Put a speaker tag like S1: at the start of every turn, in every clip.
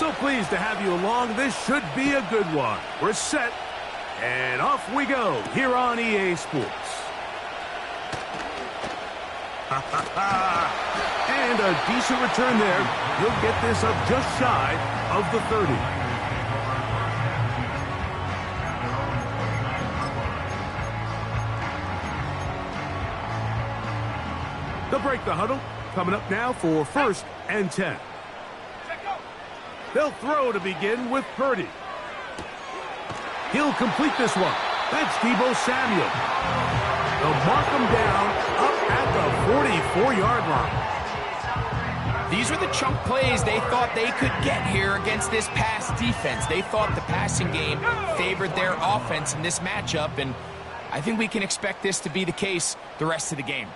S1: So pleased to have you along. This should be a good one. We're set, and off we go here on EA Sports. And a decent return there. He'll get this up just shy of the 30. They'll break the huddle. Coming up now for 1st and 10. They'll throw to begin with Purdy. He'll complete this one. That's Deebo Samuel. They'll mark him down up at the 44-yard line.
S2: These are the chunk plays they thought they could get here against this pass defense. They thought the passing game favored their offense in this matchup, and I think we can expect this to be the case the rest of the game.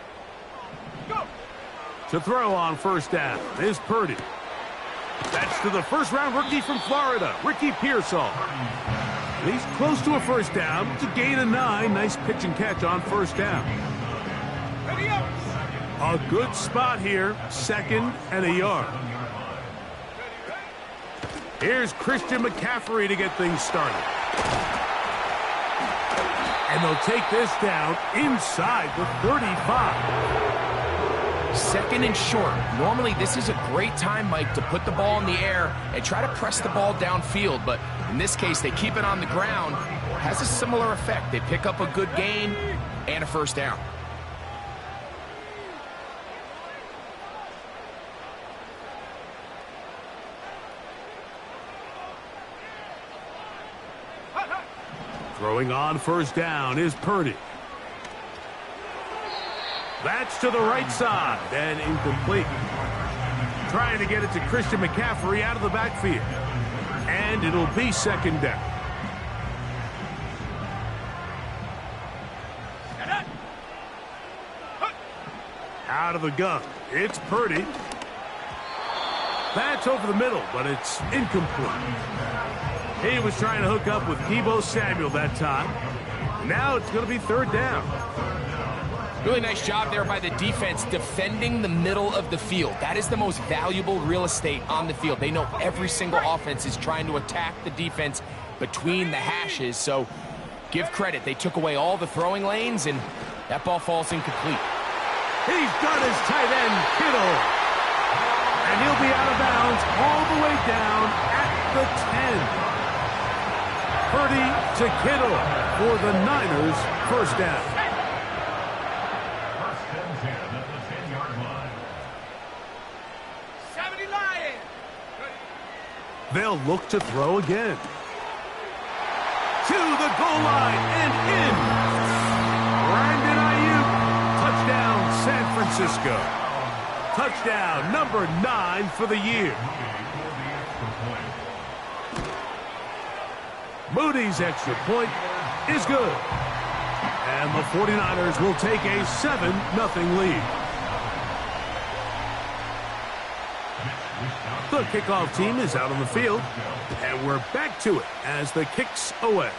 S1: To throw on 1st down is Purdy. That's to the first-round rookie from Florida, Ricky Pearsall. He's close to a 1st down. It's a gain of 9. Nice pitch and catch on 1st down. A good spot here, 2nd and a yard. Here's Christian McCaffrey to get things started. And they'll take this down inside the 35.
S2: 2nd and short. Normally, this is a great time, Mike, to put the ball in the air and try to press the ball downfield. But in this case, they keep it on the ground. Has a similar effect. They pick up a good gain and a 1st down.
S1: Throwing on 1st down is Purdy. That's to the right side and incomplete. Trying to get it to Christian McCaffrey out of the backfield. And it'll be 2nd down. Out of the gun. It's Purdy. That's over the middle, but it's incomplete. He was trying to hook up with Deebo Samuel that time. Now it's going to be 3rd down.
S2: Really nice job there by the defense defending the middle of the field. That is the most valuable real estate on the field. They know every single offense is trying to attack the defense between the hashes, so give credit. They took away all the throwing lanes, and that ball falls incomplete.
S1: He's got his tight end, Kittle. And he'll be out of bounds all the way down at the 10. Purdy to Kittle for the Niners' 1st down. They'll look to throw again. To the goal line and in. Brandon Ayuk. Touchdown, San Francisco. Touchdown number 9 for the year. Moody's extra point is good. And the 49ers will take a 7-0 lead. The kickoff team is out on the field, and we're back to it as the kick's away.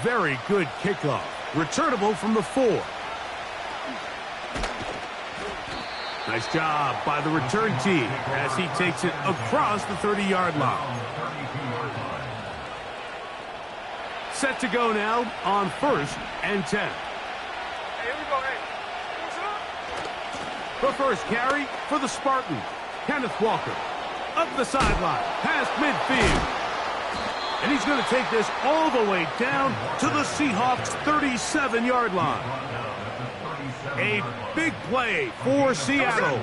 S1: Very good kickoff. Returnable from the 4. Nice job by the return team as he takes it across the 30-yard line. Set to go now on 1st and 10. The first carry for the Spartans. Kenneth Walker up the sideline, past midfield. And he's going to take this all the way down to the Seahawks' 37-yard line. A big play for Seattle.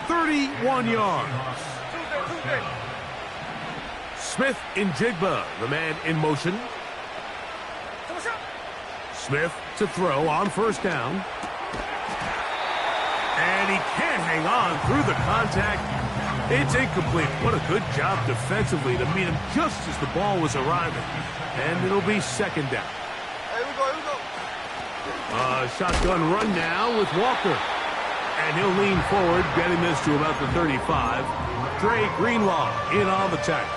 S1: 31 yards. Smith in Jigba, the man in motion. Smith to throw on 1st down. And he can't hang on through the contact. It's incomplete. What a good job defensively to meet him just as the ball was arriving. And it'll be 2nd down.
S3: Here we go.
S1: Shotgun run now with Walker. And he'll lean forward, getting this to about the 35. Dre Greenlaw in on the tackle.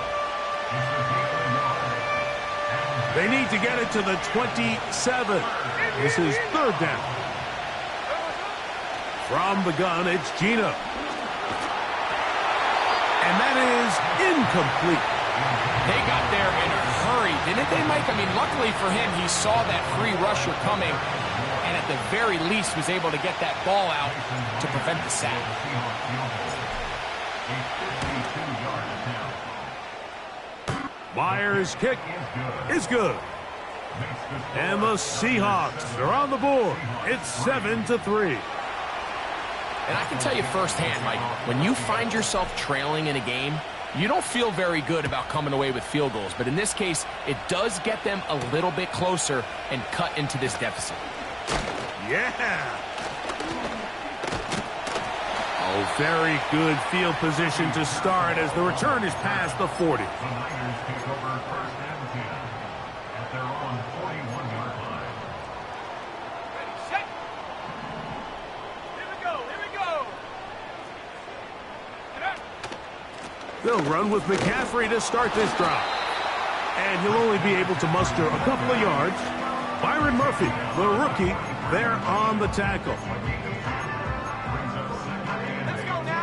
S1: They need to get it to the 27. This is 3rd down. From the gun, it's Gino. And that is incomplete.
S2: They got there in a hurry, didn't they, Mike? I mean, luckily for him, he saw that free rusher coming, and at the very least was able to get that ball out to prevent the sack.
S1: Myers' kick is good. And the Seahawks are on the board. It's 7-3.
S2: And I can tell you firsthand, Mike, when you find yourself trailing in a game, you don't feel very good about coming away with field goals. But in this case, it does get them a little bit closer and cut into this deficit.
S1: Yeah. Oh, very good field position to start as the return is past the 40.
S3: The Niners take over first and 10 at their own 41-yard line.
S2: Ready, set. Here we go, here we go. Get up.
S1: They'll run with McCaffrey to start this drive. And he'll only be able to muster a couple of yards. Byron Murphy, the rookie, there on the tackle.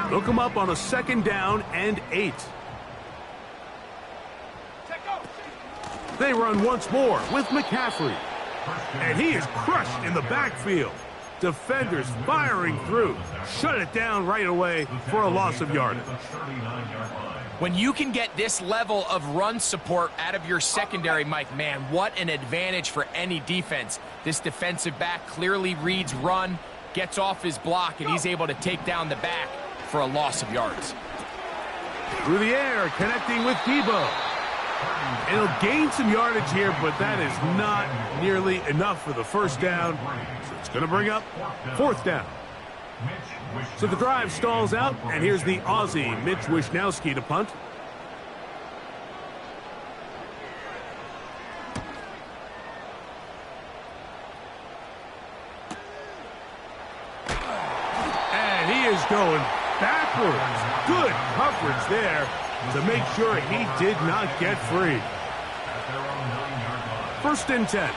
S1: They'll come up on a 2nd down and 8. They run once more with McCaffrey. And he is crushed in the backfield. Defenders firing through. Shut it down right away for a loss of yardage.
S2: When you can get this level of run support out of your secondary, Mike, man, what an advantage for any defense. This defensive back clearly reads run, gets off his block, and he's able to take down the back for a loss of yards.
S1: Through the air, connecting with Debo. And he'll gain some yardage here, but that is not nearly enough for the first down. So it's going to bring up 4th down. So the drive stalls out, and here's the Aussie, Mitch Wishnowsky, to punt. And he is going backwards. Good coverage there to make sure he did not get free. 1st and 10.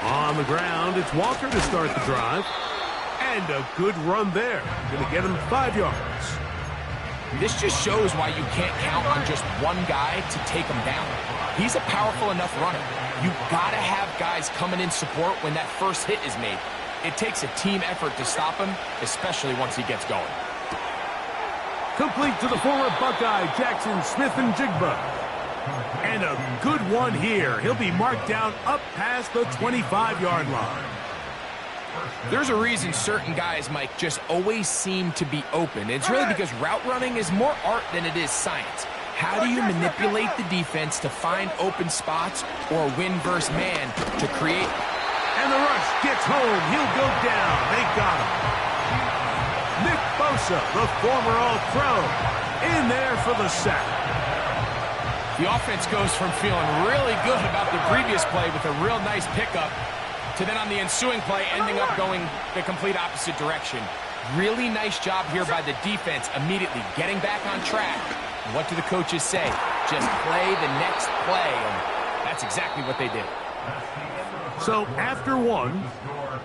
S1: On the ground, it's Walker to start the drive. And a good run there. Going to get him 5 yards.
S2: This just shows why you can't count on just one guy to take him down. He's a powerful enough runner. You've got to have guys coming in support when that first hit is made. It takes a team effort to stop him, especially once he gets going.
S1: Complete to the former Buckeye, Jackson Smith-Njigba. And a good one here. He'll be marked down up past the 25-yard line.
S2: There's a reason certain guys, Mike, just always seem to be open. It's really because route running is more art than it is science. How do you manipulate the defense to find open spots or win versus man to create?
S1: And the rush gets home. He'll go down. They got him. Nick Bosa, the former All-Pro, in there for the sack.
S2: The offense goes from feeling really good about the previous play with a real nice pickup to then on the ensuing play ending up going the complete opposite direction. Really nice job here by the defense immediately getting back on track. What do the coaches say? Just play the next play, and that's exactly what they did.
S1: So after one,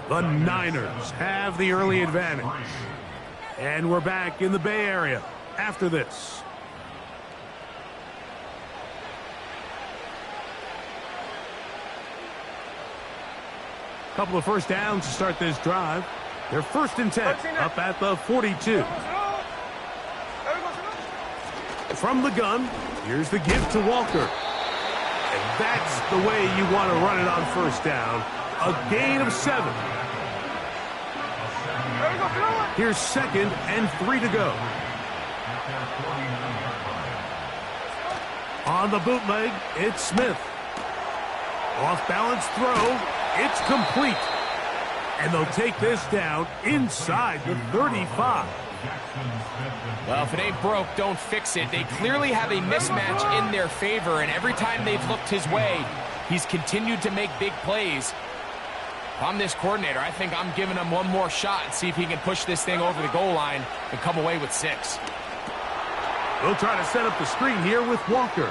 S1: the Niners have the early advantage. And we're back in the Bay Area after this. Couple of first downs to start this drive. They're 1st and 10 up at the 42. From the gun, here's the give to Walker. And that's the way you want to run it on first down. A gain of 7. Here's 2nd and 3 to go. On the bootleg, it's Smith. Off-balance throw. It's complete. And they'll take this down inside the 35.
S2: Well, if it ain't broke, don't fix it. They clearly have a mismatch in their favor, and every time they've looked his way, he's continued to make big plays. If I'm this coordinator, I think I'm giving him one more shot and see if he can push this thing over the goal line and come away with 6.
S1: They'll try to set up the screen here with Walker.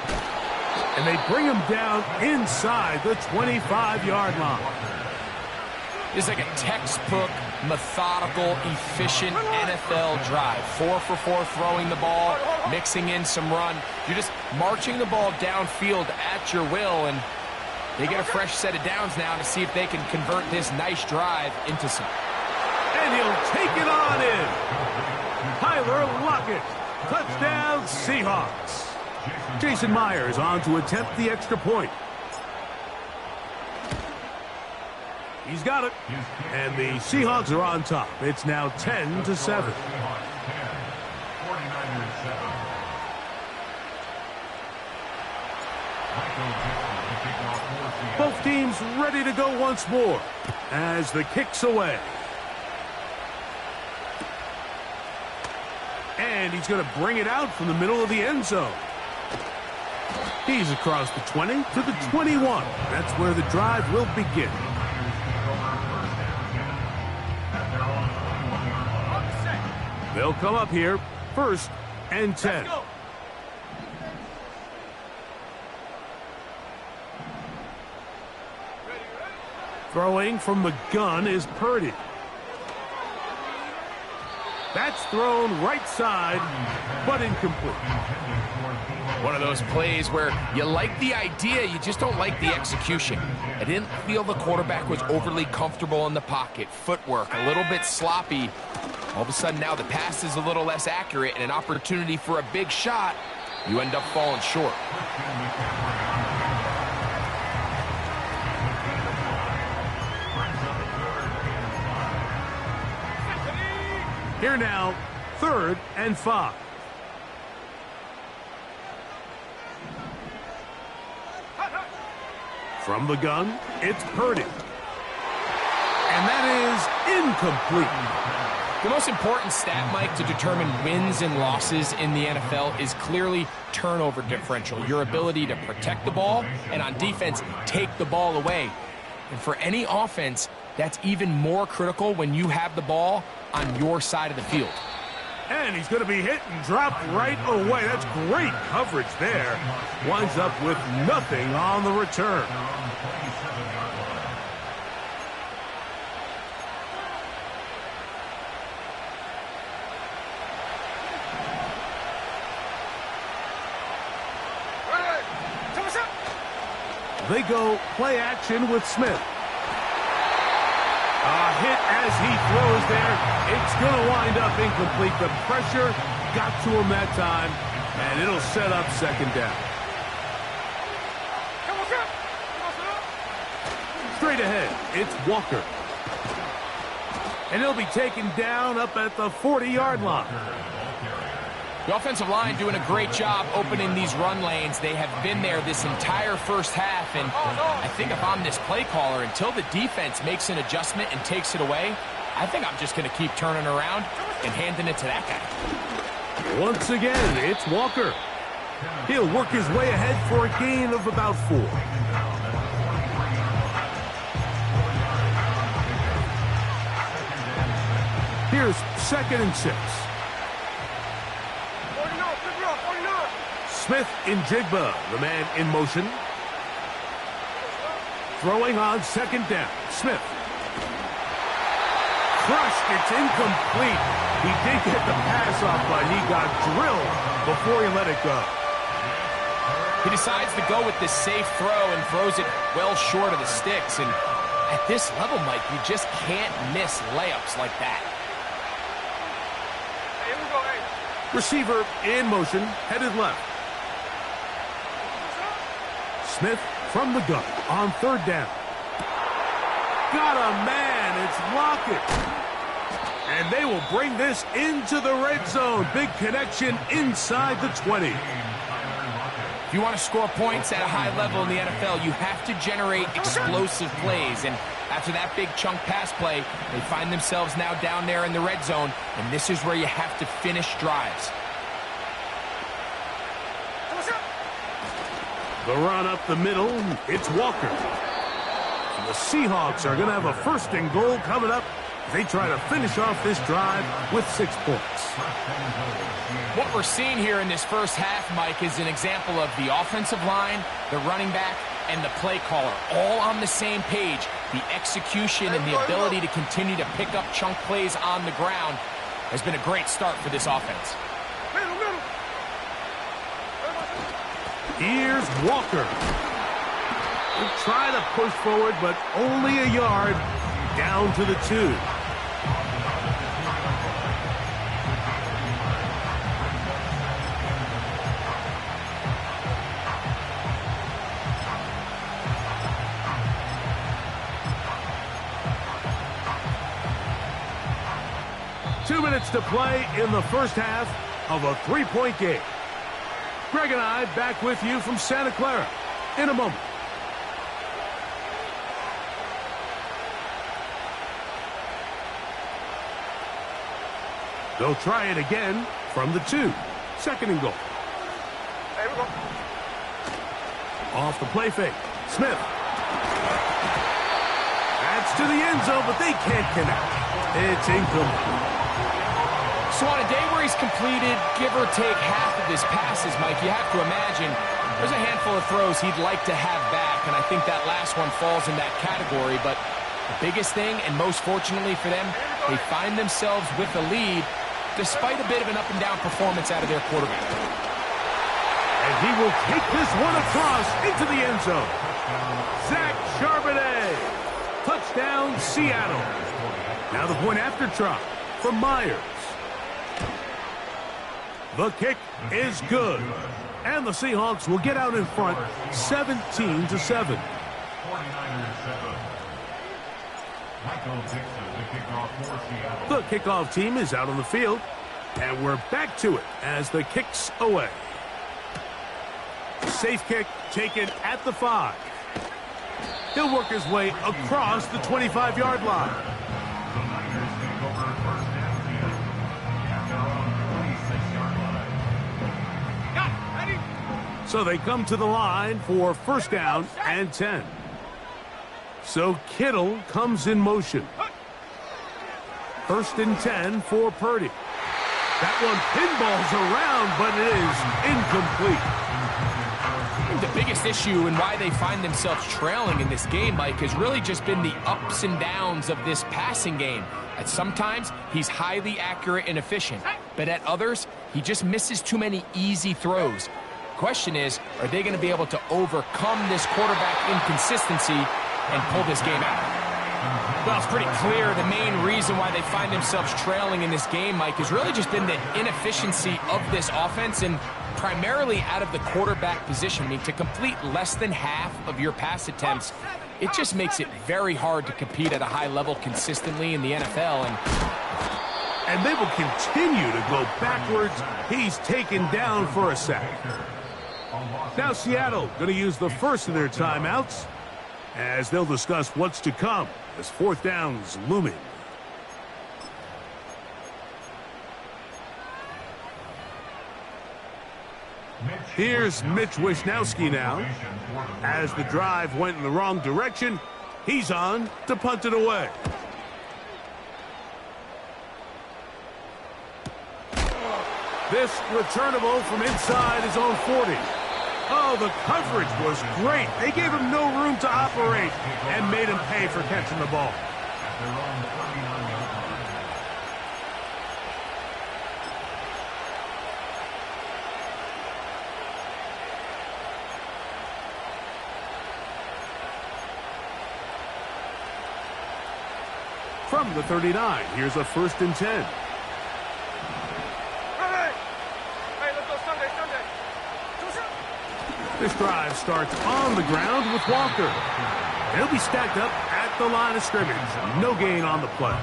S1: And they bring him down inside the 25-yard line.
S2: This is like a textbook methodical, efficient NFL drive. 4 for 4 throwing the ball, mixing in some run. You're just marching the ball downfield at your will, and they get a fresh set of downs now to see if they can convert this nice drive into some.
S1: And he'll take it on in. Tyler Lockett. Touchdown, Seahawks. Jason Myers on to attempt the extra point. He's got it. And the Seahawks are on top. It's now 10-7. Both teams ready to go once more as the kick's away. And he's going to bring it out from the middle of the end zone. He's across the 20 to the 21. That's where the drive will begin. They'll come up here, 1st and 10. Throwing from the gun is Purdy. That's thrown right side, but incomplete.
S2: One of those plays where you like the idea, you just don't like the execution. I didn't feel the quarterback was overly comfortable in the pocket. Footwork a little bit sloppy. All of a sudden now the pass is a little less accurate and an opportunity for a big shot. You end up falling short.
S1: Here now, 3rd and 5. From the gun, it's Purdy. And that is incomplete.
S2: The most important stat, Mike, to determine wins and losses in the NFL is clearly turnover differential. Your ability to protect the ball and on defense, take the ball away. And for any offense, that's even more critical when you have the ball on your side of the field.
S1: And he's going to be hit and dropped right away. That's great coverage there. Winds up with nothing on the return. They go play action with Smith. A hit as he throws there. It's going to wind up incomplete. The pressure got to him that time, and it'll set up 2nd down. Straight ahead, it's Walker. And he'll be taken down up at the 40-yard line.
S2: The offensive line doing a great job opening these run lanes. They have been there this entire first half, and I think if I'm this play caller, until the defense makes an adjustment and takes it away, I think I'm just going to keep turning around and handing it to that guy.
S1: Once again, it's Walker. He'll work his way ahead for a gain of about 4. Here's 2nd and 6. Smith in Jigba, the man in motion. Throwing on 2nd down. Smith. Crushed, it's incomplete. He did get the pass off, but he got drilled before he let it go.
S2: He decides to go with this safe throw and throws it well short of the sticks. And at this level, Mike, you just can't miss layups like that.
S1: Receiver in motion, headed left. Smith from the gun on 3rd down. Got a man, it's Lockett. And they will bring this into the red zone. Big connection inside the 20.
S2: If you want to score points at a high level in the NFL, you have to generate explosive plays. And after that big chunk pass play, they find themselves now down there in the red zone. And this is where you have to finish drives.
S1: The run up the middle, it's Walker. And the Seahawks are going to have a 1st and goal coming up. They try to finish off this drive with 6 points.
S2: What we're seeing here in this first half, Mike, is an example of the offensive line, the running back, and the play caller all on the same page. The execution and the ability to continue to pick up chunk plays on the ground has been a great start for this offense.
S1: Here's Walker. He'll try to push forward, but only a yard. Down to the 2. Two minutes to play in the first half of a 3-point game. Greg and I back with you from Santa Clara in a moment. They'll try it again from the 2. Second and goal.
S4: There we go.
S1: Off the play fake. Smith. That's to the end zone, but they can't connect. It's incomplete.
S2: So on a day where he's completed, give or take half of his passes, Mike, you have to imagine there's a handful of throws he'd like to have back, and I think that last one falls in that category. But the biggest thing, and most fortunately for them, they find themselves with a lead despite a bit of an up-and-down performance out of their quarterback.
S1: And he will take this one across into the end zone. Zach Charbonnet. Touchdown, Seattle. Now the point after try from Myers. The kick is good. And the Seahawks will get out in front 17-7.
S3: 49ers 7. Michael Dixon, the kickoff for Seattle.
S1: The kickoff team is out on the field. And we're back to it as the kick's away. Safe kick taken at the 5. He'll work his way across the 25-yard line.
S3: The Niners take over first down field at their own 26-yard line.
S1: So they come to the line for first down and 10. So Kittle comes in motion. First and 10 for Purdy. That one pinballs around, but it is incomplete.
S2: The biggest issue and why they find themselves trailing in this game, Mike, has really just been the ups and downs of this passing game. At sometimes, he's highly accurate and efficient, but at others, he just misses too many easy throws. Question is, are they going to be able to overcome this quarterback inconsistency and pull this game out? Well, it's pretty clear the main reason why they find themselves trailing in this game, Mike, has really just been the inefficiency of this offense and primarily out of the quarterback position. I mean, to complete less than half of your pass attempts, it just makes it very hard to compete at a high level consistently in the NFL.
S1: And they will continue to go backwards. He's taken down for a sack. Now Seattle going to use the first of their timeouts as they'll discuss what's to come as fourth down's looming. Here's Mitch Wishnowsky now. As the drive went in the wrong direction, he's on to punt it away. This returnable from inside his own 40. Oh, the coverage was great. They gave him no room to operate and made him pay for catching the ball.
S3: At their own 39-yard line.
S1: From the 39, here's a first and 10. This drive starts on the ground with Walker. He'll be stacked up at the line of scrimmage. No gain on the play.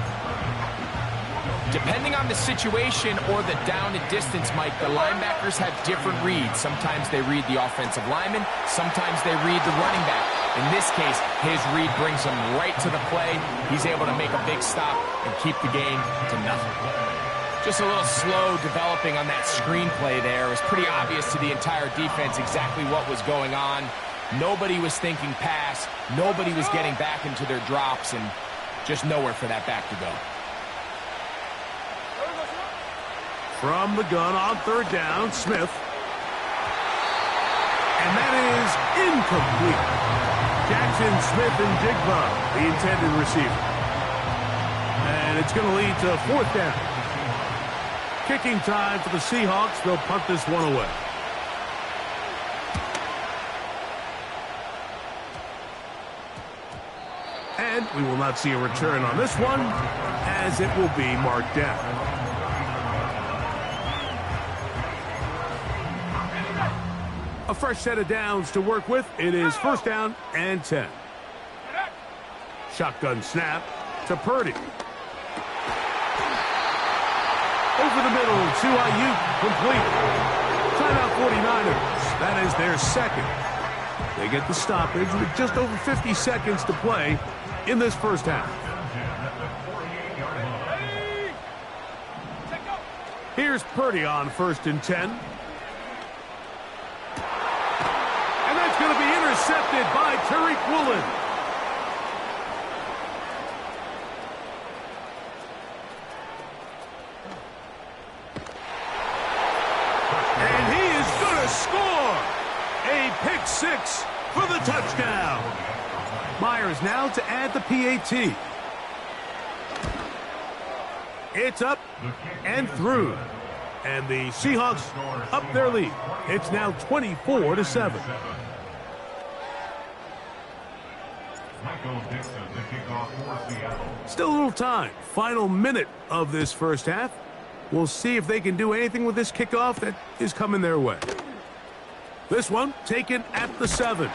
S2: Depending on the situation or the down and distance, Mike, the linebackers have different reads. Sometimes they read the offensive lineman. Sometimes they read the running back. In this case, his read brings him right to the play. He's able to make a big stop and keep the game to nothing. Just a little slow developing on that screenplay there. It was pretty obvious to the entire defense exactly what was going on. Nobody was thinking pass. Nobody was getting back into their drops, and just nowhere for that back to go.
S1: From the gun on third down, Smith. And that is incomplete. Jackson, Smith, and Jigba, the intended receiver. And it's going to lead to 4th down. Kicking time for the Seahawks. They'll punt this one away. And we will not see a return on this one, as it will be marked down. A fresh set of downs to work with. It is 1st down and 10. Shotgun snap to Purdy. Over the middle to Ayuk, complete. Timeout 49ers. That is their 2nd. They get the stoppage with just over 50 seconds to play in this 1st half. Here's Purdy on 1st and 10. And that's going to be intercepted by Tariq Woolen. And he is going to score. A pick 6 for the touchdown. Myers now to add the PAT. It's up and through. And the Seahawks up their lead. It's now 24-7. Still a little time. Final minute of this 1st half. We'll see if they can do anything with this kickoff that is coming their way. This one taken at the 7.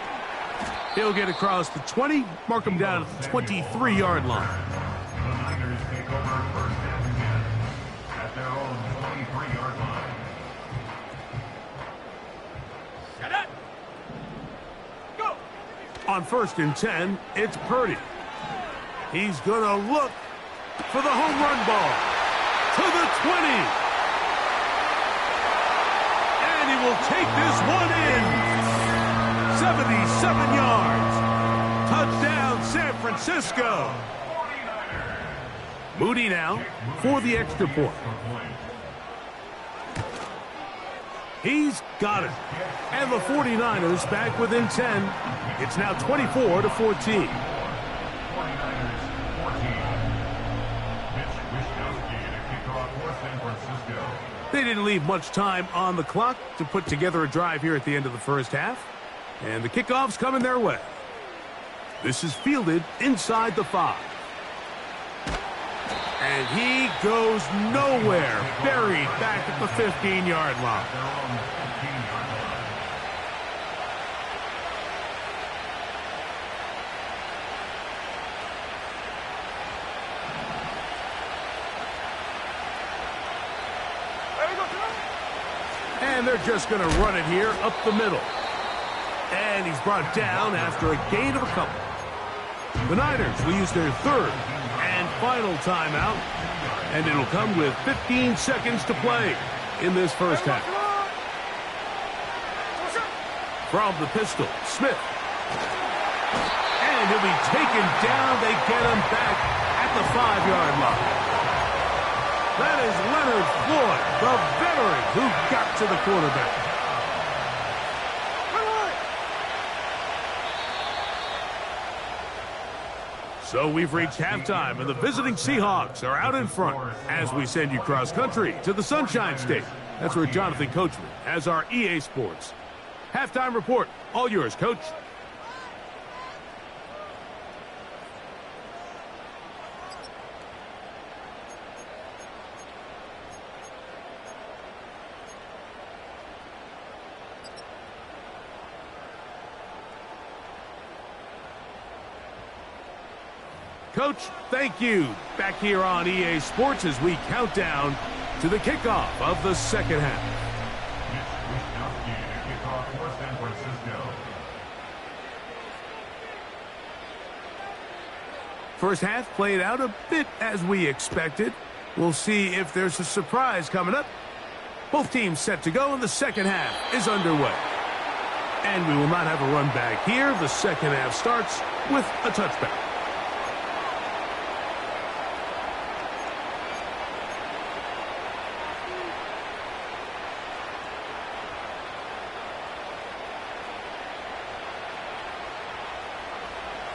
S1: He'll get across the 20, mark him down at the 23-yard line.
S3: The Niners take over 1st and 10 at their own 23-yard line.
S1: Go! On 1st and 10, it's Purdy. He's going to look for the home run ball to the 20. And he will take this one in. 77 yards. Touchdown, San Francisco. Moody now for the extra point. He's got it. And the 49ers back within 10. It's now 24-14. They didn't leave much time on the clock to put together a drive here at the end of the 1st half. And the kickoff's coming their way. This is fielded inside the 5. And he goes nowhere. Buried back at the 15-yard line. And they're just going to run it here up the middle. And he's brought down after a gain of a couple. The Niners will use their 3rd and final timeout. And it'll come with 15 seconds to play in this 1st half. From the pistol, Smith. And he'll be taken down. They get him back at the 5-yard line. That is Leonard Floyd, the veteran who got to the quarterback. So we've reached halftime, and the visiting Seahawks are out in front as we send you cross-country to the Sunshine State. That's where Jonathan Coachman has our EA Sports halftime report. All yours, Coach. Coach, thank you. Back here on EA Sports as we count down to the kickoff of the 2nd half. First half played out a bit as we expected. We'll see if there's a surprise coming up. Both teams set to go, and the 2nd half is underway. And we will not have a run back here. The 2nd half starts with a touchback.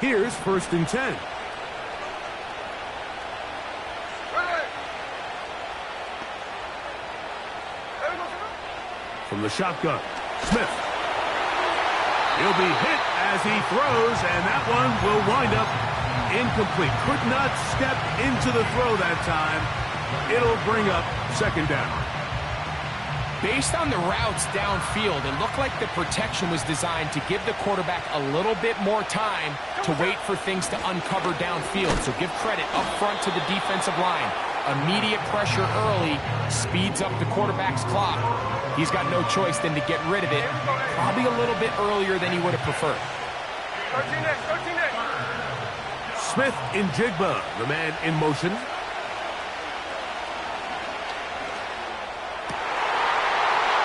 S1: Here's 1st and 10. From the shotgun, Smith. He'll be hit as he throws, and that one will wind up incomplete. Could not step into the throw that time. It'll bring up 2nd down.
S2: Based on the routes downfield, it looked like the protection was designed to give the quarterback a little bit more time to wait for things to uncover downfield. So give credit up front to the defensive line. Immediate pressure early speeds up the quarterback's clock. He's got no choice than to get rid of it, probably a little bit earlier than he would have preferred.
S4: 13 next, 13 next.
S1: Smith in Jigba, the man in motion.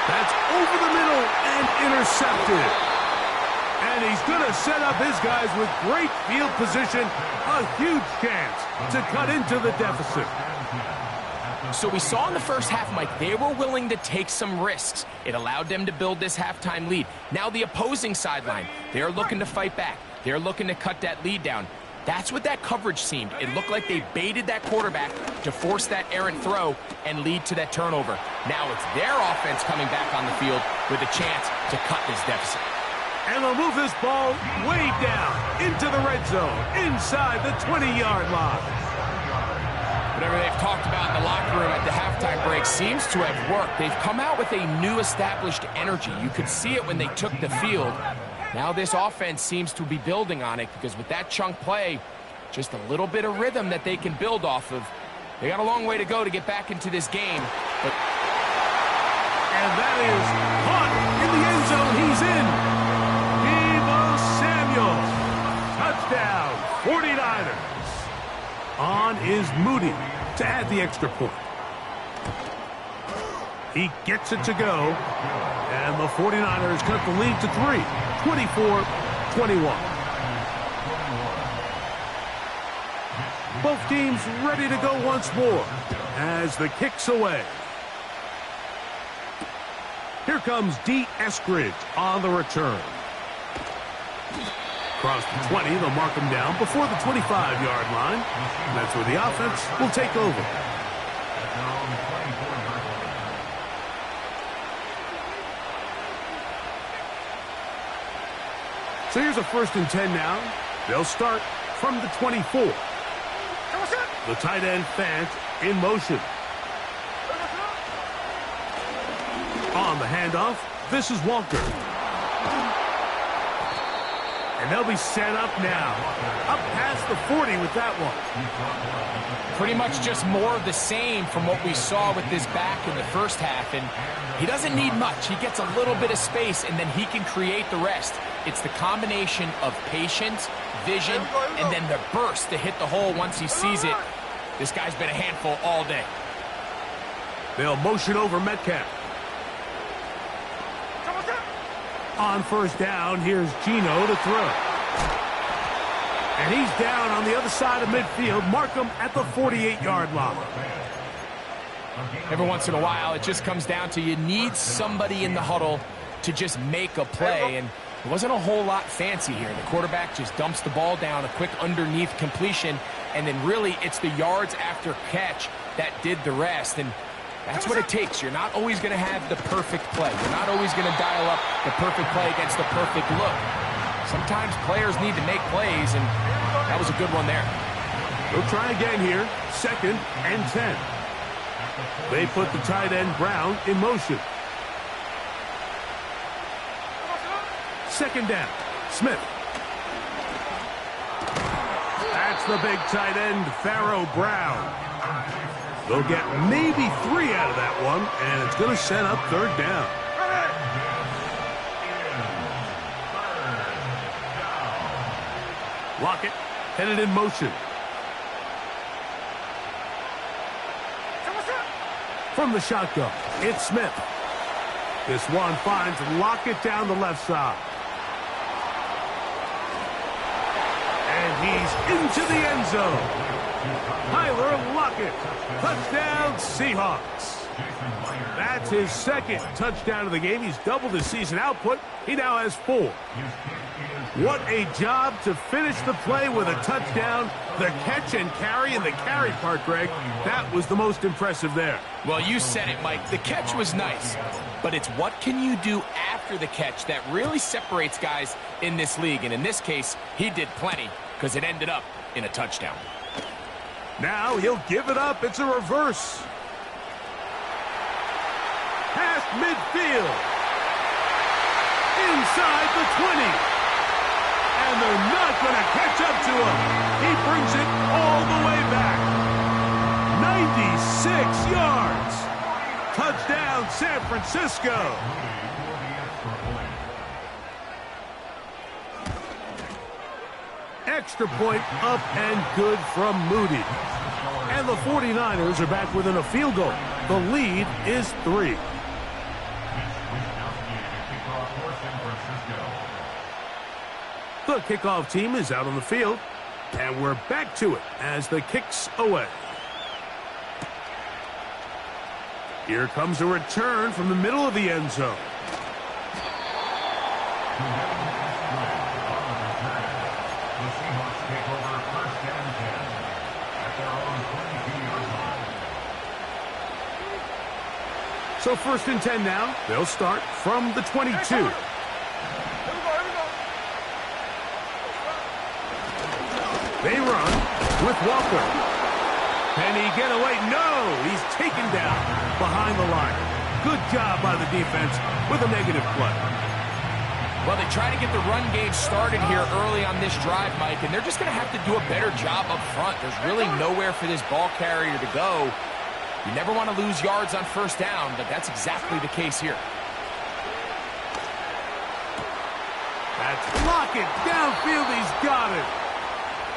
S1: That's over the middle and intercepted. And he's going to set up his guys with great field position. A huge chance to cut into the deficit.
S2: So we saw in the first half, Mike, they were willing to take some risks. It allowed them to build this halftime lead. Now the opposing sideline, they're looking to fight back. They're looking to cut that lead down. That's what that coverage seemed. It looked like they baited that quarterback to force that errant throw and lead to that turnover. Now it's their offense coming back on the field with a chance to cut this deficit.
S1: And they'll move this ball way down into the red zone, inside the 20-yard line.
S2: Whatever they've talked about in the locker room at the halftime break seems to have worked. They've come out with a new established energy. You could see it when they took the field. Now this offense seems to be building on it because with that chunk play, just a little bit of rhythm that they can build off of. They got a long way to go to get back into this game.
S1: And that is caught in the end zone. He's in. Deebo Samuel. Touchdown, 49ers. On is Moody to add the extra point. He gets it to go. And the 49ers cut the lead to 3, 24-21. Both teams ready to go once more as the kick's away. Here comes D. Eskridge on the return. Across the 20, they'll mark him down before the 25-yard line. And that's where the offense will take over. So here's a 1st and 10 now. They'll start from the 24. The tight end Fant in motion. On the handoff, this is Walker. And they'll be set up now. Up past the 40 with that one.
S2: Pretty much just more of the same from what we saw with this back in the first half. And he doesn't need much. He gets a little bit of space, and then he can create the rest. It's the combination of patience, vision, and then the burst to hit the hole once he sees it. This guy's been a handful all day.
S1: They'll motion over Metcalf. On 1st down, here's Gino to throw. And he's down on the other side of midfield. Mark him at the 48-yard line.
S2: Every once in a while, it just comes down to you need somebody in the huddle to just make a play. And it wasn't a whole lot fancy here. The quarterback just dumps the ball down, a quick underneath completion, and then really it's the yards after catch that did the rest. And that's what it takes. You're not always going to have the perfect play. You're not always going to dial up the perfect play against the perfect look. Sometimes players need to make plays, and that was a good one there.
S1: They'll try again here. 2nd and 10. They put the tight end Brown in motion. 2nd down. Smith. That's the big tight end, Pharaoh Brown. They'll get maybe 3 out of that one, and it's going to set up 3rd down. Lockett headed in motion. From the shotgun, it's Smith. This one finds Lockett down the left side. And he's into the end zone. Tyler Lockett. Touchdown, Seahawks. That's his second touchdown of the game. He's doubled his season output. He now has 4. What a job to finish the play with a touchdown. The catch and carry, and the carry part, Greg, that was the most impressive there.
S2: Well, you said it, Mike. The catch was nice, but it's what can you do after the catch that really separates guys in this league. And in this case, he did plenty because it ended up in a touchdown.
S1: Now he'll give it up. It's a reverse. Past midfield. Inside the 20. And they're not going to catch up to him. He brings it all the way back. 96 yards. Touchdown, San Francisco. Extra point up and good from Moody. And the 49ers are back within a field goal. The lead is 3. The kickoff team is out on the field, and we're back to it as the kick's away. Here comes a return from the middle of the end zone. So 1st and 10 now. They'll start from the 22. They run with Walker. Can he get away? No! He's taken down behind the line. Good job by the defense with a negative play.
S2: Well, they try to get the run game started here early on this drive, Mike, and they're just going to have to do a better job up front. There's really nowhere for this ball carrier to go. You never want to lose yards on 1st down, but that's exactly the case here.
S1: That's lock it downfield. He's got it.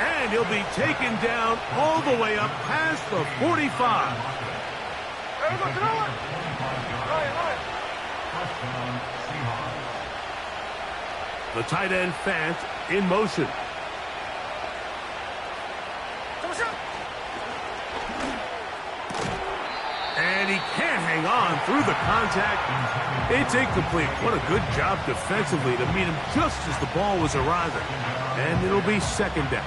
S1: And he'll be taken down all the way up past the 45. The tight end Fant in motion. And he can't hang on through the contact. It's incomplete. What a good job defensively to meet him just as the ball was arriving. And it'll be 2nd down.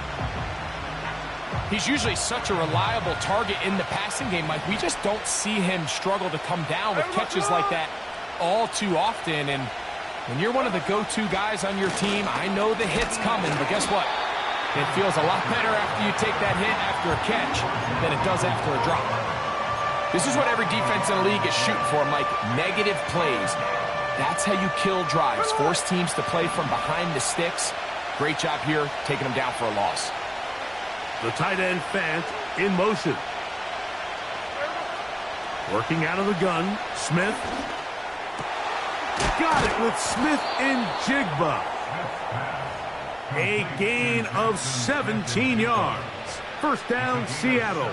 S2: He's usually such a reliable target in the passing game, Mike. We just don't see him struggle to come down with catches like that all too often. And when you're one of the go-to guys on your team, I know the hit's coming, but guess what? It feels a lot better after you take that hit after a catch than it does after a drop. This is what every defense in the league is shooting for, Mike. Negative plays. That's how you kill drives. Force teams to play from behind the sticks. Great job here, taking them down for a loss.
S1: The tight end Fant in motion. Working out of the gun, Smith. Got it with Smith in Jigba. A gain of 17 yards. 1st down, Seattle.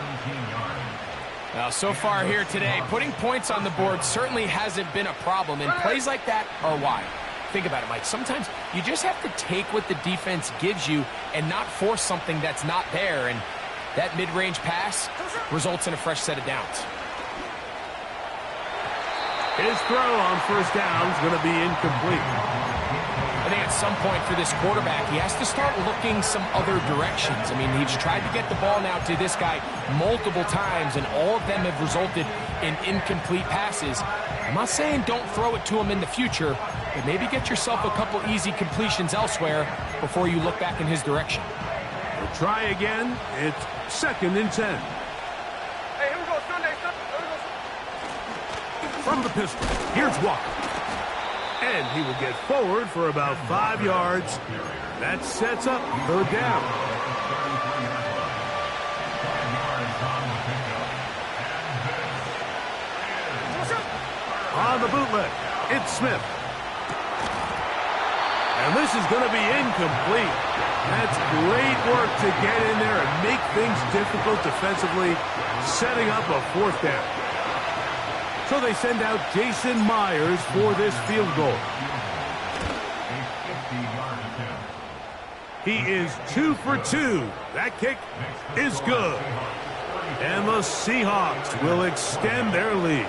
S2: Now, so far here today, putting points on the board certainly hasn't been a problem, and plays like that are why. Think about it, Mike. Sometimes you just have to take what the defense gives you and not force something that's not there, and that mid-range pass results in a fresh set of downs.
S1: His throw on 1st down is going to be incomplete.
S2: I think at some point for this quarterback, he has to start looking some other directions. I mean, he's tried to get the ball now to this guy multiple times, and all of them have resulted in incomplete passes. I'm not saying don't throw it to him in the future, but maybe get yourself a couple easy completions elsewhere before you look back in his direction.
S1: We'll try again. It's 2nd and 10.
S4: Hey, here we go, Sunday.
S1: From the pistol, here's Walker. And he will get forward for about 5 yards. That sets up 3rd down. On the bootleg, it's Smith. And this is going to be incomplete. That's great work to get in there and make things difficult defensively, setting up a 4th down. So they send out Jason Myers for this field goal. He is 2 for 2. That kick is good. And the Seahawks will extend their lead.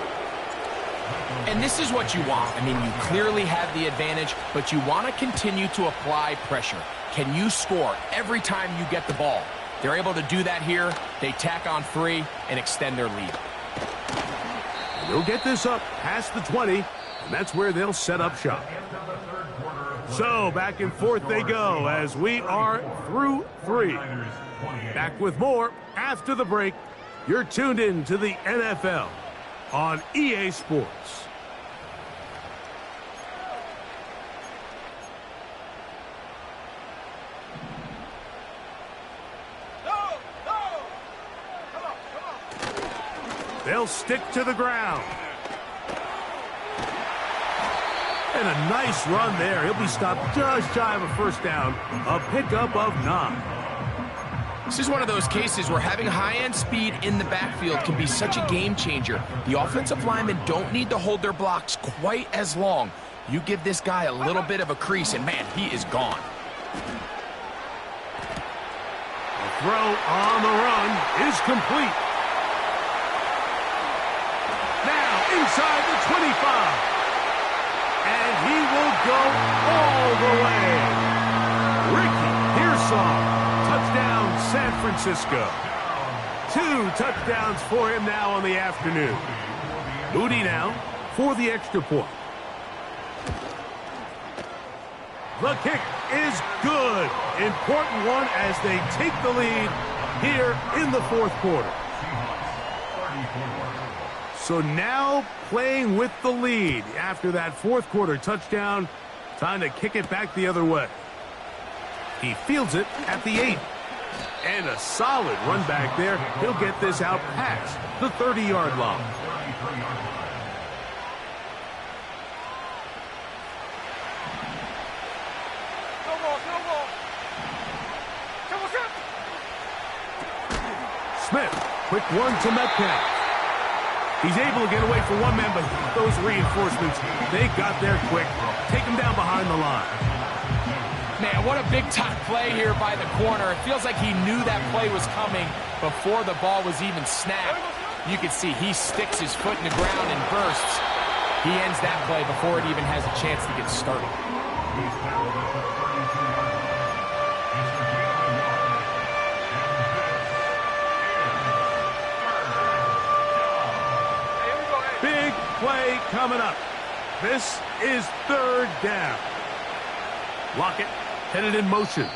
S2: And this is what you want. I mean, you clearly have the advantage, but you want to continue to apply pressure. Can you score every time you get the ball? They're able to do that here. They tack on 3 and extend their lead.
S1: They'll get this up past the 20, and that's where they'll set up shop. So back and forth they go as we are through 3. Back with more after the break. You're tuned in to the NFL on EA Sports. They'll stick to the ground. And a nice run there. He'll be stopped just shy of a first down. A pickup of 9.
S2: This is one of those cases where having high-end speed in the backfield can be such a game changer. The offensive linemen don't need to hold their blocks quite as long. You give this guy a little bit of a crease, and man, he is gone.
S1: The throw on the run is complete. Inside the 25. And he will go all the way. Ricky Pearsall. Touchdown, San Francisco. 2 touchdowns for him now on the afternoon. Moody now for the extra point. The kick is good. Important one as they take the lead here in the 4th quarter. So now playing with the lead after that 4th quarter touchdown. Time to kick it back the other way. He fields it at the 8. And a solid run back there. He'll get this out past the 30-yard line. Smith, quick one to Metcalf. He's able to get away for one man, but those reinforcements, they got there quick. Take him down behind the line.
S2: Man, what a big-time play here by the corner. It feels like he knew that play was coming before the ball was even snapped. You can see he sticks his foot in the ground and bursts. He ends that play before it even has a chance to get started.
S1: Big play coming up. This is 3rd down. Lockett headed in motion.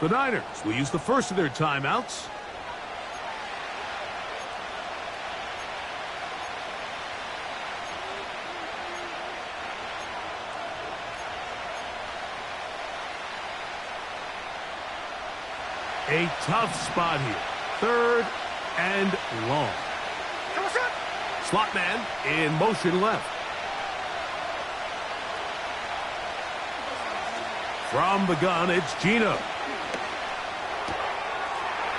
S1: The Niners will use the first of their timeouts. A tough spot here. 3rd and long. Slot man in motion left. From the gun, it's Gino.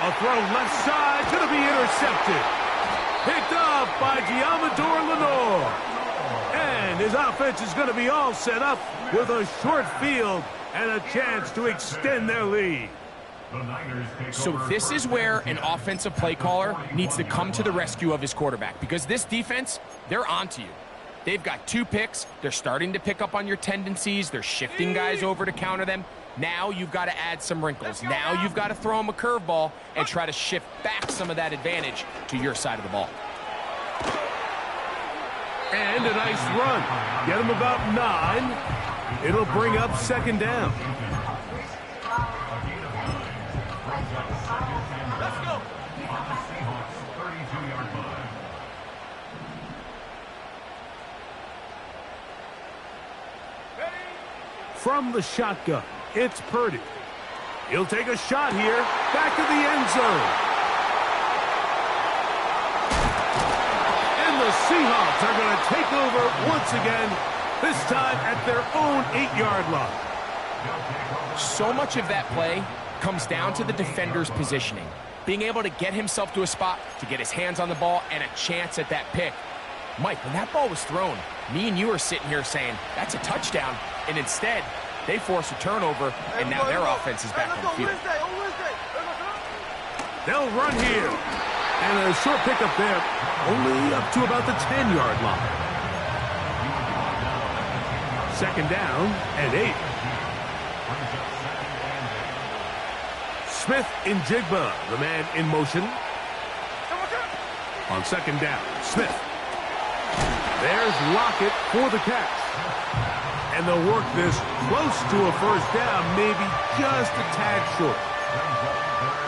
S1: A throw left side, going to be intercepted. Picked off by Giamador Lenore. And his offense is going to be all set up with a short field and a chance to extend their lead.
S2: So this is where an offensive play caller needs to come to the rescue of his quarterback, because this defense, they're onto you. They've got 2 picks. They're starting to pick up on your tendencies. They're shifting guys over to counter them. Now you've got to add some wrinkles. Now you've got to throw them a curveball and try to shift back some of that advantage to your side of the ball.
S1: And a nice run. Get him about 9. It'll bring up 2nd down.
S4: Let's go.
S1: From the shotgun, it's Purdy. He'll take a shot here, back to the end zone. And the Seahawks are going to take over once again, this time at their own 8-yard line.
S2: So much of that play comes down to the defender's positioning. Being able to get himself to a spot, to get his hands on the ball, and a chance at that pick. Mike, when that ball was thrown, me and you are sitting here saying, that's a touchdown. And instead, they force a turnover, and now their offense is back on the field.
S1: They'll run here. And a short pickup there, only up to about the 10-yard line. Second down and 8. Smith in Jigba, the man in motion. On second down, Smith. There's Lockett for the catch. And they'll work this close to a first down, maybe just a tad short.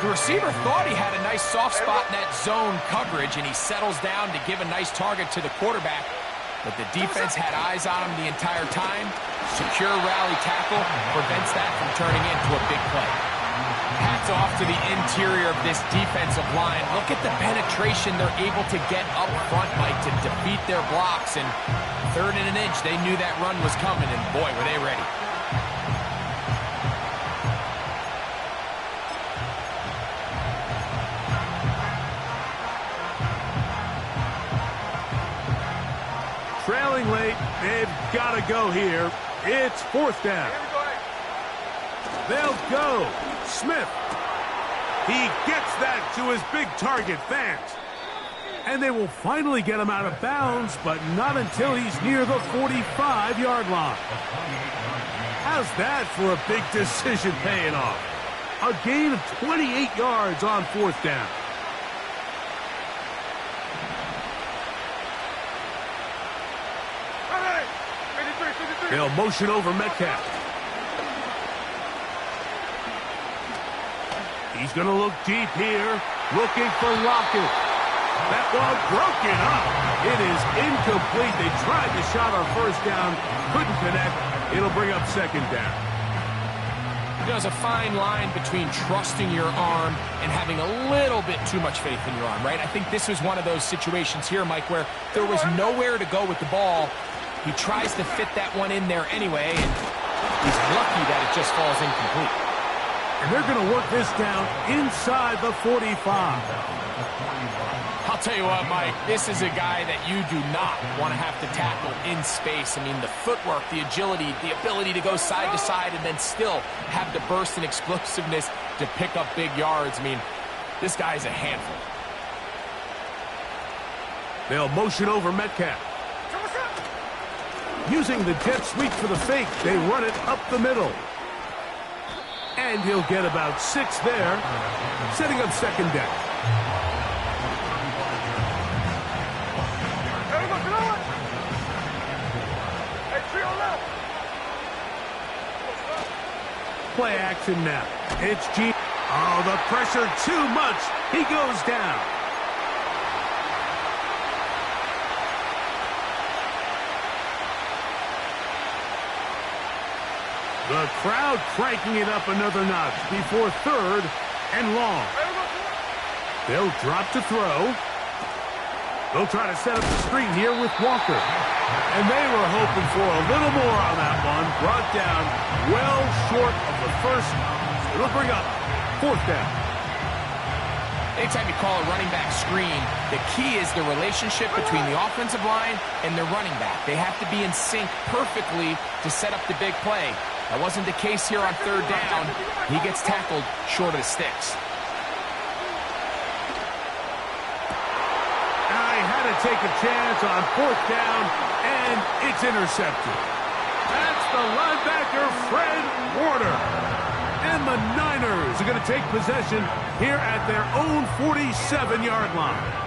S2: The receiver thought he had a nice soft spot in that zone coverage, and he settles down to give a nice target to the quarterback. But the defense had eyes on him the entire time. Secure rally tackle prevents that from turning into a big play. Hats off to the interior of this defensive line. Look at the penetration they're able to get up front, Mike, to defeat their blocks. And 3rd and an inch, they knew that run was coming, and boy, were they ready.
S1: Trailing late, they've got to go here. It's 4th down. They'll go. Smith. He gets that to his big target, Fant. And they will finally get him out of bounds, but not until he's near the 45-yard line. How's that for a big decision paying off? A gain of 28 yards on 4th down. They'll motion over Metcalf. He's going to look deep here, looking for Lockett. That one broken up. It is incomplete. They tried the shot on first down, couldn't connect. It'll bring up second down.
S2: There's a fine line between trusting your arm and having a little bit too much faith in your arm, right? I think this was one of those situations here, Mike, where there was nowhere to go with the ball. He tries to fit that one in there anyway, and he's lucky that it just falls incomplete.
S1: And they're going to work this down inside the 45.
S2: I'll tell you what, Mike, this is a guy that you do not want to have to tackle in space. I mean, the footwork, the agility, the ability to go side to side and then still have the burst and explosiveness to pick up big yards. I mean, this guy is a handful.
S1: They'll motion over Metcalf. Using the jet sweep for the fake, they run it up the middle. And he'll get about 6 there, setting up second down. Play action now. It's G. Oh, the pressure too much. He goes down. The crowd cranking it up another notch before 3rd and long. They'll drop to throw. They'll try to set up the screen here with Walker. And they were hoping for a little more on that one. Brought down well short of the first. It'll bring up 4th down.
S2: Anytime you call a running back screen, the key is the relationship between the offensive line and their running back. They have to be in sync perfectly to set up the big play. That wasn't the case here on 3rd down. He gets tackled short of the sticks.
S1: I had to take a chance on 4th down, and it's intercepted. That's the linebacker, Fred Warner. And the Niners are going to take possession here at their own 47-yard line.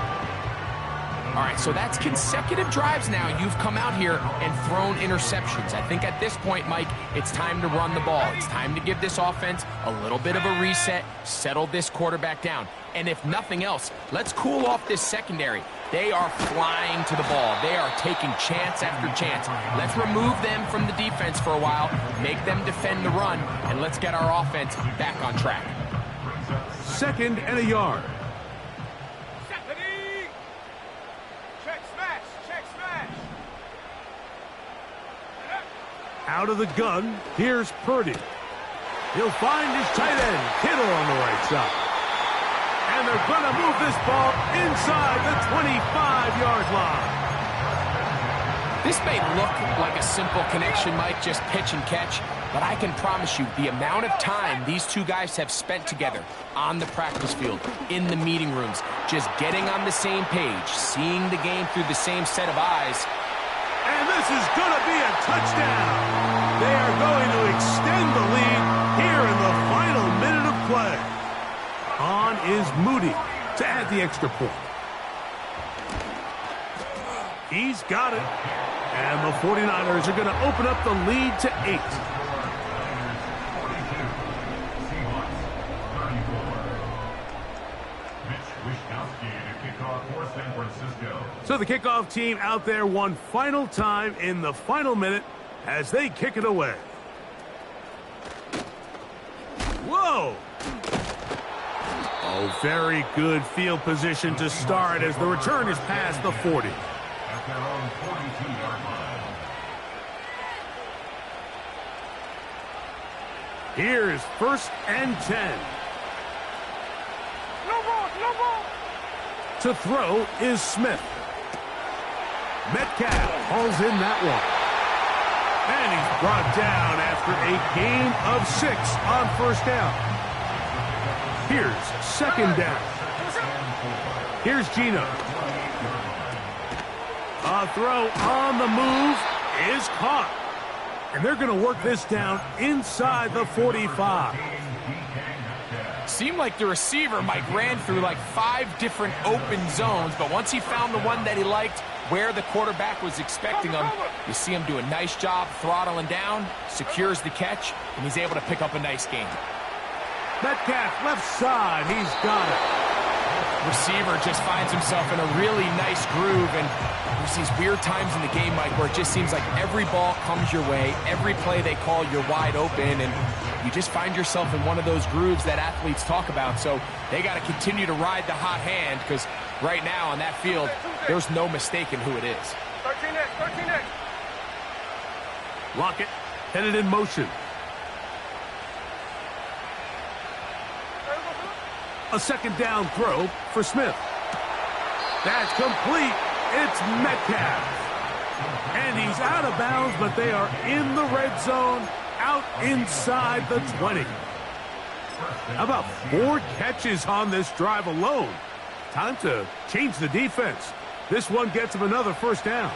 S2: All right, so that's consecutive drives now. You've come out here and thrown interceptions. I think at this point, Mike, it's time to run the ball. It's time to give this offense a little bit of a reset, settle this quarterback down. And if nothing else, let's cool off this secondary. They are flying to the ball. They are taking chance after chance. Let's remove them from the defense for a while, make them defend the run, and let's get our offense back on track.
S1: 2nd and a yard. Out of the gun, here's Purdy. He'll find his tight end, Kittle, on the right side. And they're going to move this ball inside the 25-yard line.
S2: This may look like a simple connection, Mike, just pitch and catch, but I can promise you the amount of time these two guys have spent together on the practice field, in the meeting rooms, just getting on the same page, seeing the game through the same set of eyes.
S1: And this This is going to be a touchdown. They are going to extend the lead here in the final minute of play. On is Moody to add the extra point. He's got it. And the 49ers are going to open up the lead to 8. So the kickoff team out there one final time in the final minute as they kick it away. Whoa! Oh, very good field position to start as the return is past the 40.
S3: At their own 42-yard line.
S1: Here's 1st and 10.
S4: No ball, no ball.
S1: To throw is Smith. Metcalf hauls in that one. And he's brought down after a gain of 6 on 1st down. Here's 2nd down. Here's Gino. A throw on the move is caught. And they're going to work this down inside the 45.
S2: Seemed like the receiver might ran through like 5 different open zones, but once he found the one that he liked where the quarterback was expecting him, you see him do a nice job throttling down, secures the catch, and he's able to pick up a nice gain.
S1: Metcalf left side, he's got it.
S2: Receiver just finds himself in a really nice groove, and there's these weird times in the game, Mike, where it just seems like every ball comes your way, every play they call, you're wide open, and you just find yourself in one of those grooves that athletes talk about. So they got to continue to ride the hot hand, because right now on that field, there's no mistaking who it is.
S4: 13X.
S1: Lockett headed in motion. A 2nd down throw for Smith. That's complete. It's Metcalf. And he's out of bounds, but they are in the red zone, out inside the 20. How about 4 catches on this drive alone? Time to change the defense. This one gets him another 1st down.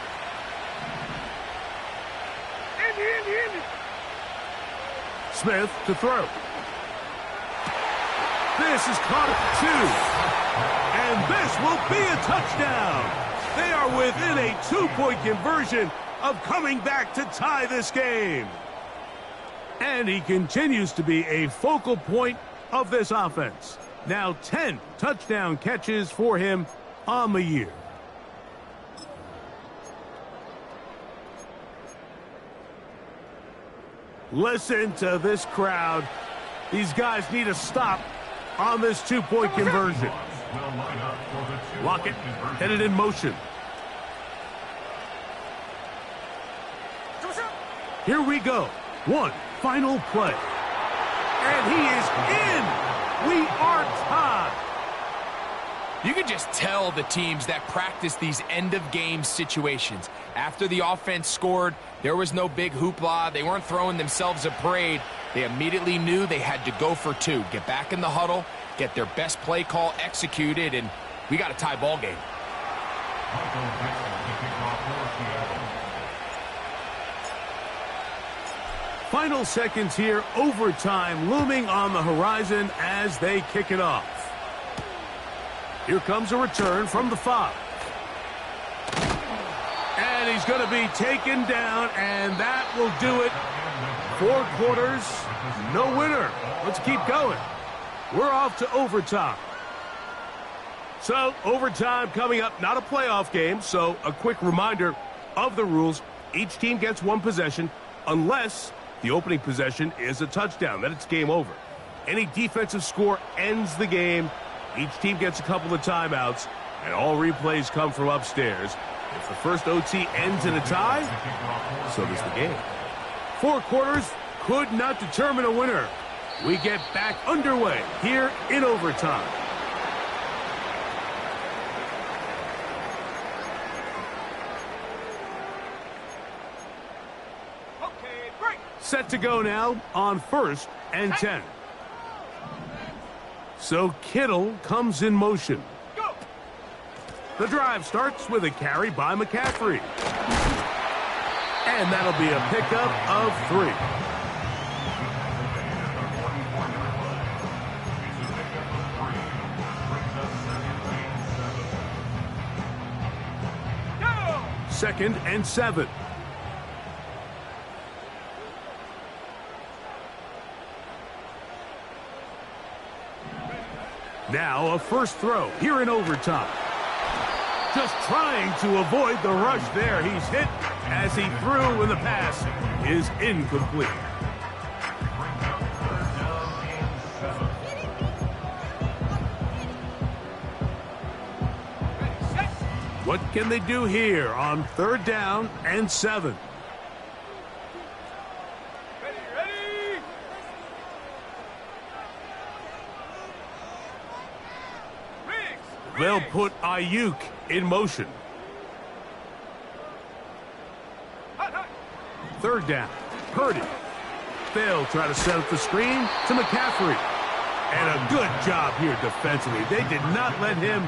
S4: Indy.
S1: Smith to throw. This is caught at 2. And this will be a touchdown. They are within a 2-point conversion of coming back to tie this game. And he continues to be a focal point of this offense. Now 10 touchdown catches for him on the year. Listen to this crowd. These guys need a stop on this 2-point conversion. Lockett headed in motion. Here we go. One final play. And he is in. We are tied.
S2: You can just tell the teams that practice these end-of-game situations. After the offense scored, there was no big hoopla. They weren't throwing themselves a parade. They immediately knew they had to go for 2. Get back in the huddle, get their best play call executed, and we got a tie ball game.
S1: Final seconds here, overtime looming on the horizon as they kick it off. Here comes a return from the 5. And he's going to be taken down, and that will do it. 4 quarters, no winner. Let's keep going. We're off to overtime. So, overtime coming up, not a playoff game, so a quick reminder of the rules. Each team gets 1 possession unless the opening possession is a touchdown. Then it's game over. Any defensive score ends the game. Each team gets a couple of timeouts, and all replays come from upstairs. If the first OT ends in a tie, so does the game. 4 quarters could not determine a winner. We get back underway here in overtime.
S4: Okay, break.
S1: Set to go now on 1st and 10. So Kittle comes in motion.
S4: Go.
S1: The drive starts with a carry by McCaffrey. And that'll be a pickup of 3. Second and 7. Now a first throw here in overtime. Just trying to avoid the rush there. He's hit as he threw, and the pass is incomplete. What can they do here on 3rd down and 7?
S4: Ready.
S1: They'll put Ayuk in motion. 3rd down. Purdy. They'll try to set up the screen to McCaffrey. And a good job here defensively. They did not let him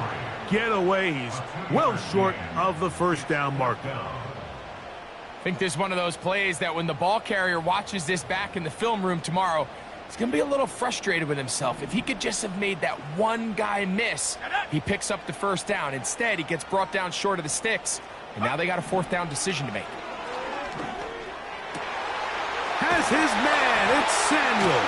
S1: get away. He's well short of the first down marker.
S2: I think this is one of those plays that when the ball carrier watches this back in the film room tomorrow, he's going to be a little frustrated with himself. If he could just have made that one guy miss, he picks up the first down. Instead, he gets brought down short of the sticks, and now they got a 4th down decision to make.
S1: Has his man. It's Samuel.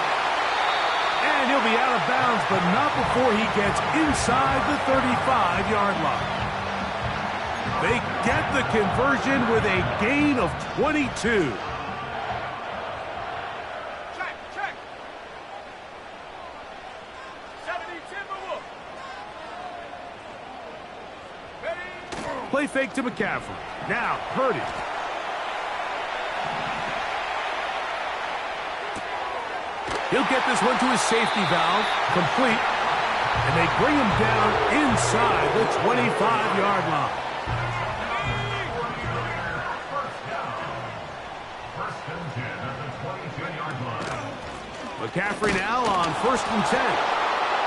S1: And he'll be out of bounds, but not before he gets inside the 35-yard line. They get the conversion with a gain of 22.
S4: Check. 70 Ready.
S1: Play fake to McCaffrey. Now Purdy. He'll get this one to his safety valve, complete, and they bring him down inside the 25-yard line.
S3: First and 10 at the 22-yard line.
S1: McCaffrey now on 1st and 10.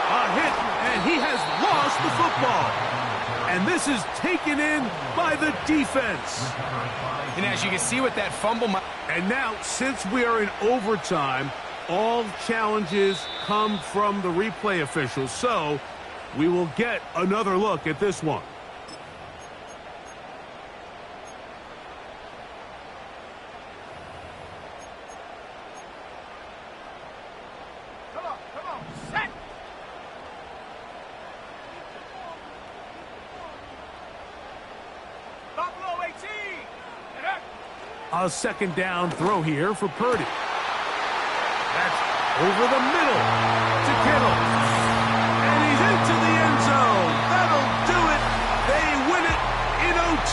S1: A hit, and he has lost the football. And this is taken in by the defense.
S2: And as you can see with that fumble...
S1: And now, since we are in overtime, all challenges come from the replay officials, so we will get another look at this one.
S4: Come on. Set. Buffalo 18.
S1: A 2nd down throw here for Purdy. That's over the middle to Kittle. And he's into the